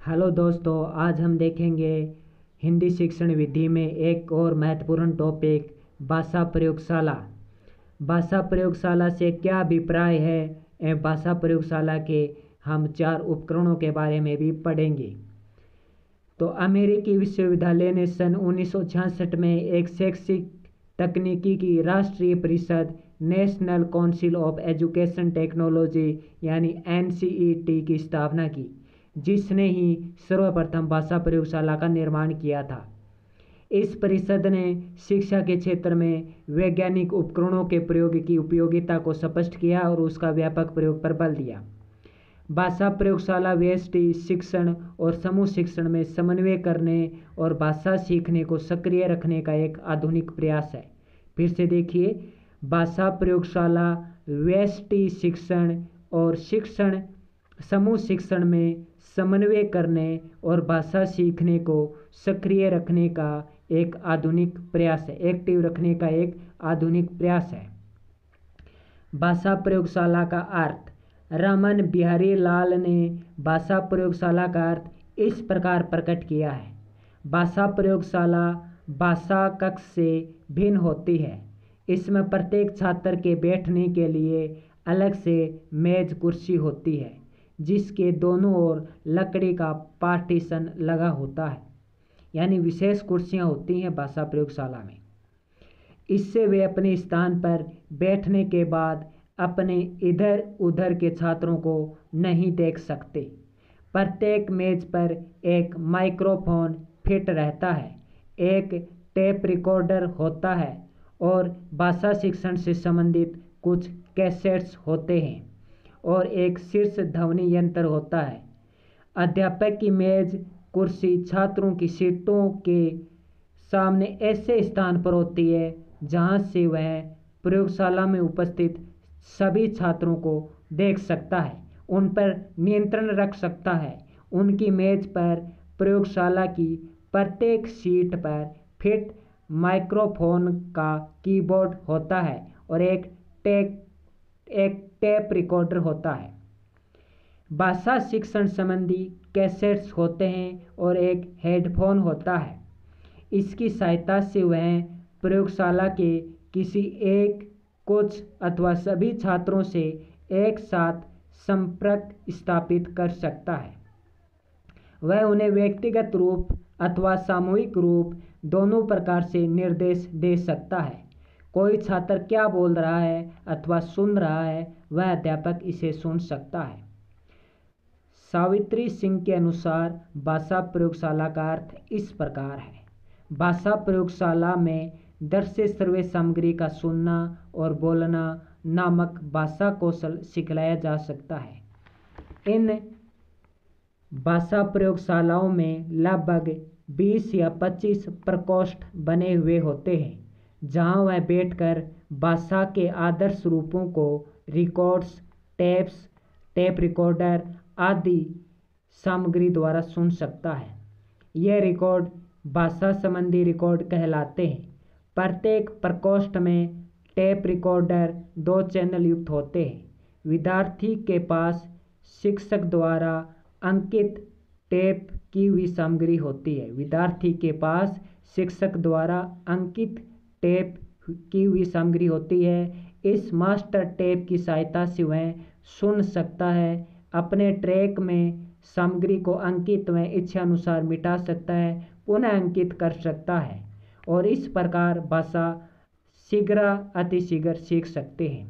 Hello दोस्तों, आज हम देखेंगे हिंदी शिक्षण विधि में एक और महत्वपूर्ण टॉपिक भाषा प्रयोगशाला। भाषा प्रयोगशाला से क्या अभिप्राय है एवं भाषा प्रयोगशाला के हम 4 उपकरणों के बारे में भी पढ़ेंगे। तो अमेरिकी विश्वविद्यालय ने सन 1966 में एक शैक्षिक तकनीकी की राष्ट्रीय परिषद national council of education technology यानी NCET की स्थापना की, जिसने ही सर्वप्रथम भाषा प्रयोगशाला का निर्माण किया था। इस परिषद ने शिक्षा के क्षेत्र में वैज्ञानिक उपकरणों के प्रयोग की उपयोगिता को स्पष्ट किया और उसका व्यापक प्रयोग पर बल दिया। भाषा प्रयोगशाला व्यष्टि शिक्षण और समूह शिक्षण में समन्वय करने और भाषा सीखने को सक्रिय रखने का एक आधुनिक प्रयास है। फिर से देखिए, भाषा प्रयोगशाला व्यष्टि शिक्षण और समूह शिक्षण में समन्वय करने और भाषा सीखने को सक्रिय रखने का एक आधुनिक प्रयास है, एक्टिव रखने का एक आधुनिक प्रयास है। भाषा प्रयोगशाला का अर्थ। रमन बिहारी लाल ने भाषा प्रयोगशाला का अर्थ इस प्रकार प्रकट किया है। भाषा प्रयोगशाला भाषा कक्ष से भिन्न होती है। इसमें प्रत्येक छात्र के बैठने के लिए अलग से मेज कुर्सी होती है, जिसके दोनों ओर लकड़ी का पार्टीशन लगा होता है, यानी विशेष कुर्सियां होती हैं भाषा प्रयोगशाला में। इससे वे अपने स्थान पर बैठने के बाद अपने इधर उधर के छात्रों को नहीं देख सकते। प्रत्येक मेज पर एक माइक्रोफोन फिट रहता है, एक टेप रिकॉर्डर होता है और भाषा शिक्षण से संबंधित कुछ कैसेट्स होते हैं और एक शीर्ष ध्वनि यंत्र होता है। अध्यापक की मेज कुर्सी छात्रों की सीटों के सामने ऐसे स्थान पर होती है जहां से वह प्रयोगशाला में उपस्थित सभी छात्रों को देख सकता है, उन पर नियंत्रण रख सकता है। उनकी मेज पर प्रयोगशाला की प्रत्येक सीट पर फिट माइक्रोफोन का कीबोर्ड होता है और एक टेप रिकॉर्डर होता है। भाषा शिक्षण संबंधी कैसेट्स होते हैं और एक हेडफोन होता है। इसकी सहायता से वह प्रयोगशाला के किसी एक, कुछ अथवा सभी छात्रों से एक साथ संपर्क स्थापित कर सकता है। वह उन्हें व्यक्तिगत रूप अथवा सामूहिक रूप दोनों प्रकार से निर्देश दे सकता है। कोई छात्र क्या बोल रहा है अथवा सुन रहा है, वह अध्यापक इसे सुन सकता है। सावित्री सिंह के अनुसार भाषा प्रयोगशाला का अर्थ इस प्रकार है। भाषा प्रयोगशाला में दृश्य श्रव्य सामग्री का सुनना और बोलना नामक भाषा कौशल सिखलाया जा सकता है। इन भाषा प्रयोगशालाओं में लगभग 20 या 25 प्रकोष्ठ बने हुए होते हैं, जहां वह बैठकर भाषा के आदर्श रूपों को रिकॉर्ड्स, टेप्स, टेप रिकॉर्डर आदि सामग्री द्वारा सुन सकता है। यह रिकॉर्ड भाषा संबंधी रिकॉर्ड कहलाते हैं। प्रत्येक प्रकोष्ठ में टेप रिकॉर्डर 2 चैनल युक्त होते हैं। विद्यार्थी के पास शिक्षक द्वारा अंकित टेप की हुई सामग्री होती है। विद्यार्थी के पास शिक्षक द्वारा अंकित टेप की हुई सामग्री होती है। इस मास्टर टेप की सहायता से वह सुन सकता है, अपने ट्रैक में सामग्री को अंकित व इच्छा अनुसार मिटा सकता है, पुनः अंकित कर सकता है और इस प्रकार भाषा शीघ्र अतिशीघ्र सीख सकते हैं।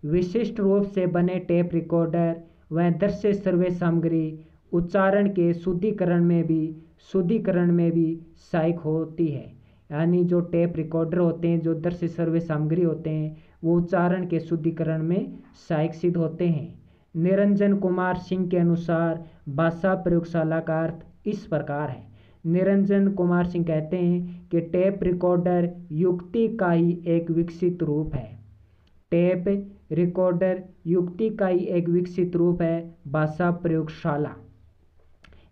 विशिष्ट रूप से बने टेप रिकॉर्डर व दृश्य श्रव्य सामग्री उच्चारण के शुद्धिकरण में भी सहायक होती है। यानी जो टेप रिकॉर्डर होते हैं, जो दृश्य श्रव्य सामग्री होते हैं, वो उच्चारण के शुद्धिकरण में सहायक सिद्ध होते हैं। निरंजन कुमार सिंह के अनुसार भाषा प्रयोगशाला का अर्थ इस प्रकार है। निरंजन कुमार सिंह कहते हैं कि टेप रिकॉर्डर युक्ति का ही एक विकसित रूप है। टेप रिकॉर्डर युक्ति का ही एक विकसित रूप है भाषा प्रयोगशाला,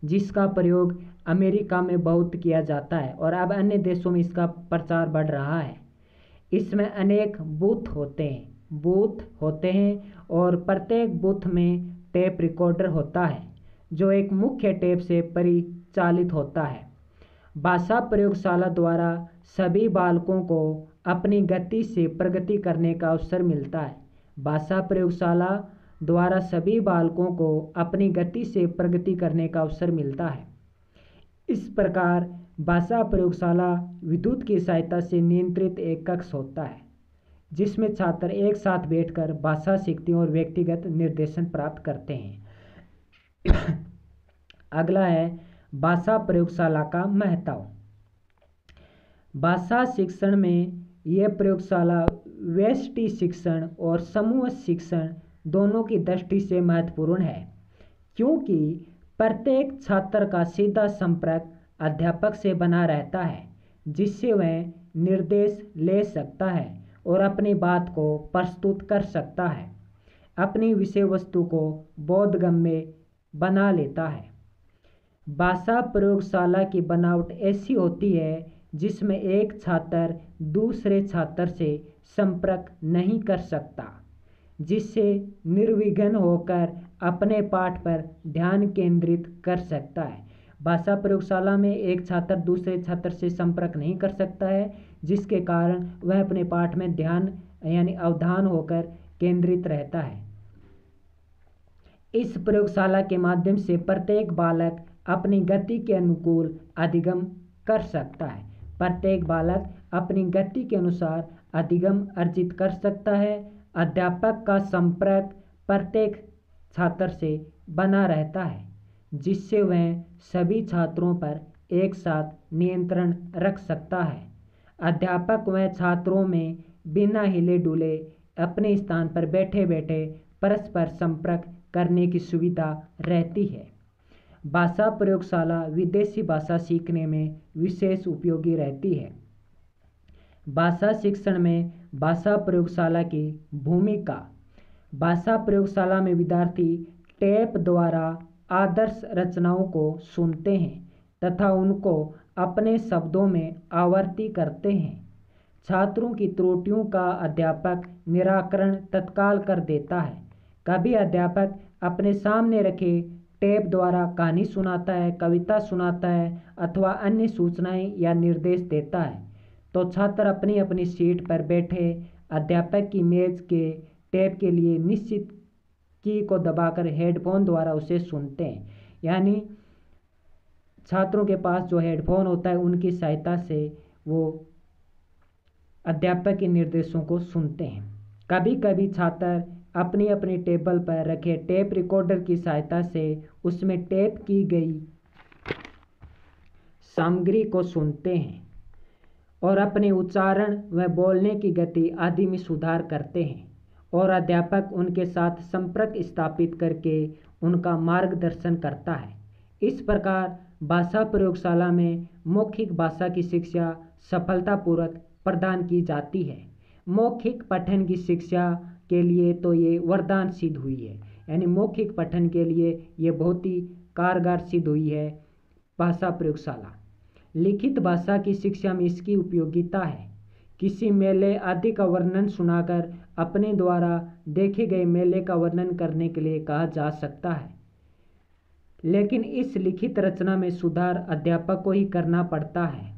जिसका प्रयोग अमेरिका में बहुत किया जाता है और अब अन्य देशों में इसका प्रचार बढ़ रहा है। इसमें अनेक बूथ होते हैं और प्रत्येक बूथ में टेप रिकॉर्डर होता है, जो एक मुख्य टेप से परिचालित होता है। भाषा प्रयोगशाला द्वारा सभी बालकों को अपनी गति से प्रगति करने का अवसर मिलता है। भाषा प्रयोगशाला द्वारा सभी बालकों को अपनी गति से प्रगति करने का अवसर मिलता है। इस प्रकार भाषा प्रयोगशाला विद्युत की सहायता से नियंत्रित एक कक्ष होता है, जिसमें छात्र एक साथ बैठकर भाषा सीखते हैं और व्यक्तिगत निर्देशन प्राप्त करते हैं। अगला है भाषा प्रयोगशाला का महत्व। भाषा शिक्षण में यह प्रयोगशाला व्यष्टि शिक्षण और समूह शिक्षण दोनों की दृष्टि से महत्वपूर्ण है, क्योंकि प्रत्येक छात्र का सीधा संपर्क अध्यापक से बना रहता है, जिससे वह निर्देश ले सकता है और अपनी बात को प्रस्तुत कर सकता है, अपनी विषय वस्तु को बोधगम्य बना लेता है। भाषा प्रयोगशाला की बनावट ऐसी होती है जिसमें एक छात्र दूसरे छात्र से संपर्क नहीं कर सकता, जिससे निर्विघ्न होकर अपने पाठ पर ध्यान केंद्रित कर सकता है। भाषा प्रयोगशाला में एक छात्र दूसरे छात्र से संपर्क नहीं कर सकता है, जिसके कारण वह अपने पाठ में ध्यान यानी अवधान होकर केंद्रित रहता है। इस प्रयोगशाला के माध्यम से प्रत्येक बालक अपनी गति के अनुकूल अधिगम कर सकता है। प्रत्येक बालक अपनी गति के अनुसार अधिगम अर्जित कर सकता है। अध्यापक का संपर्क प्रत्येक छात्र से बना रहता है, जिससे वह सभी छात्रों पर एक साथ नियंत्रण रख सकता है। अध्यापक वह छात्रों में बिना हिले डुले अपने स्थान पर बैठे बैठे परस्पर संपर्क करने की सुविधा रहती है। भाषा प्रयोगशाला विदेशी भाषा सीखने में विशेष उपयोगी रहती है। भाषा शिक्षण में भाषा प्रयोगशाला की भूमिका। भाषा प्रयोगशाला में विद्यार्थी टेप द्वारा आदर्श रचनाओं को सुनते हैं तथा उनको अपने शब्दों में आवृत्ति करते हैं। छात्रों की त्रुटियों का अध्यापक निराकरण तत्काल कर देता है। कभी अध्यापक अपने सामने रखे टेप द्वारा कहानी सुनाता है, कविता सुनाता है अथवा अन्य सूचनाएं या निर्देश देता है, तो छात्र अपनी अपनी सीट पर बैठे अध्यापक की मेज के टेप के लिए निश्चित की को दबाकर हेडफोन द्वारा उसे सुनते हैं। यानी छात्रों के पास जो हेडफोन होता है उनकी सहायता से वो अध्यापक के निर्देशों को सुनते हैं। कभी कभी छात्र अपनी अपनी टेबल पर रखे टेप रिकॉर्डर की सहायता से उसमें टेप की गई सामग्री को सुनते हैं और अपने उच्चारण व बोलने की गति आदि में सुधार करते हैं, और अध्यापक उनके साथ संपर्क स्थापित करके उनका मार्गदर्शन करता है। इस प्रकार भाषा प्रयोगशाला में मौखिक भाषा की शिक्षा सफलतापूर्वक प्रदान की जाती है। मौखिक पठन की शिक्षा के लिए तो ये वरदान सिद्ध हुई है, यानी मौखिक पठन के लिए ये बहुत ही कारगर सिद्ध हुई है भाषा प्रयोगशाला। लिखित भाषा की शिक्षा में इसकी उपयोगिता है। किसी मेले आदि का वर्णन सुनाकर अपने द्वारा देखे गए मेले का वर्णन करने के लिए कहा जा सकता है, लेकिन इस लिखित रचना में सुधार अध्यापक को ही करना पड़ता है।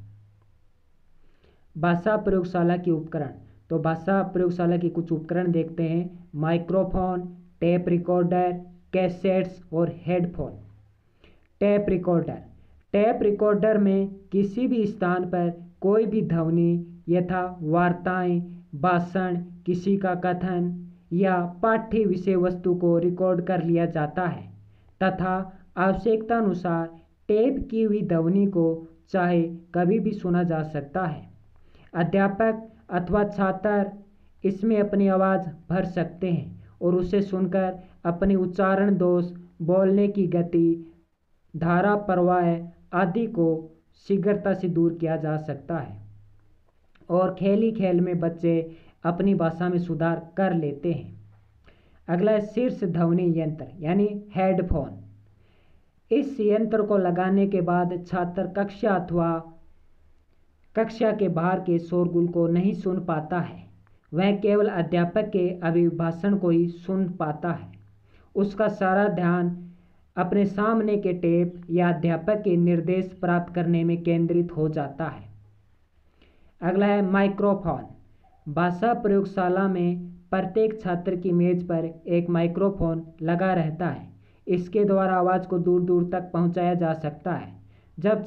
भाषा प्रयोगशाला के उपकरण। तो भाषा प्रयोगशाला के कुछ उपकरण देखते हैं। माइक्रोफोन, टेप रिकॉर्डर, कैसेट्स और headphone. Tape recorder. Tape recorder में किसी भी स्थान पर कोई भी ध्वनि यथा वार्ताएं, भाषण, किसी का कथन या पाठ्य विषय वस्तु को रिकॉर्ड कर लिया जाता है तथा आवश्यकता अनुसार टेप की हुई ध्वनि को चाहे कभी भी सुना जा सकता है। अध्यापक अथवा छात्र इसमें अपनी आवाज़ भर सकते हैं और उसे सुनकर अपने उच्चारण दोष, बोलने की गति, धारा प्रवाह आदि को शीघ्रता से दूर किया जा सकता है। और खेल ही खेल में बच्चे अपनी भाषा में सुधार कर लेते हैं। अगला है शीर्ष ध्वनि यंत्र यानी हेडफोन। इस यंत्र को लगाने के बाद छात्र कक्षा अथवा कक्षा के बाहर के शोरगुल को नहीं सुन पाता है, वह केवल अध्यापक के अभिभाषण को ही सुन पाता है। उसका सारा ध्यान अपने सामने के टेप या अध्यापक के निर्देश प्राप्त करने में केंद्रित हो जाता है। अगला है माइक्रोफोन। भाषा प्रयोगशाला में प्रत्येक छात्र की मेज पर एक माइक्रोफोन लगा रहता है। इसके द्वारा आवाज़ को दूर दूर तक पहुंचाया जा सकता है। जब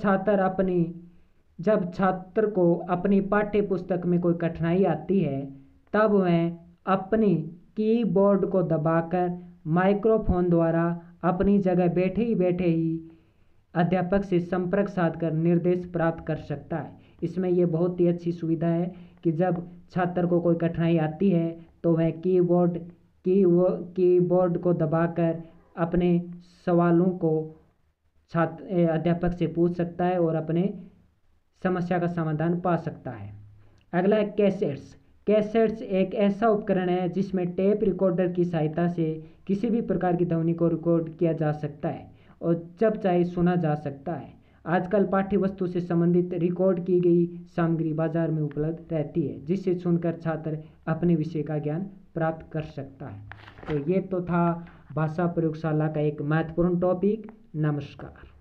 छात्र को अपनी पाठ्य पुस्तक में कोई कठिनाई आती है, तब वह अपनी कीबोर्ड को दबाकर माइक्रोफोन द्वारा अपनी जगह बैठे ही अध्यापक से संपर्क साधकर निर्देश प्राप्त कर सकता है। इसमें यह बहुत ही अच्छी सुविधा है कि जब छात्र को कोई कठिनाई आती है तो वह कीबोर्ड को दबाकर अपने सवालों को अध्यापक से पूछ सकता है और अपने समस्या का समाधान पा सकता है। अगला है कैसेट्स। कैसेट्स एक ऐसा उपकरण है जिसमें टेप रिकॉर्डर की सहायता से किसी भी प्रकार की ध्वनि को रिकॉर्ड किया जा सकता है और जब चाहे सुना जा सकता है। आजकल पाठ्य वस्तु से संबंधित रिकॉर्ड की गई सामग्री बाजार में उपलब्ध रहती है, जिससे सुनकर छात्र अपने विषय का ज्ञान प्राप्त कर सकता है। तो ये तो था भाषा प्रयोगशाला का एक महत्वपूर्ण टॉपिक। नमस्कार।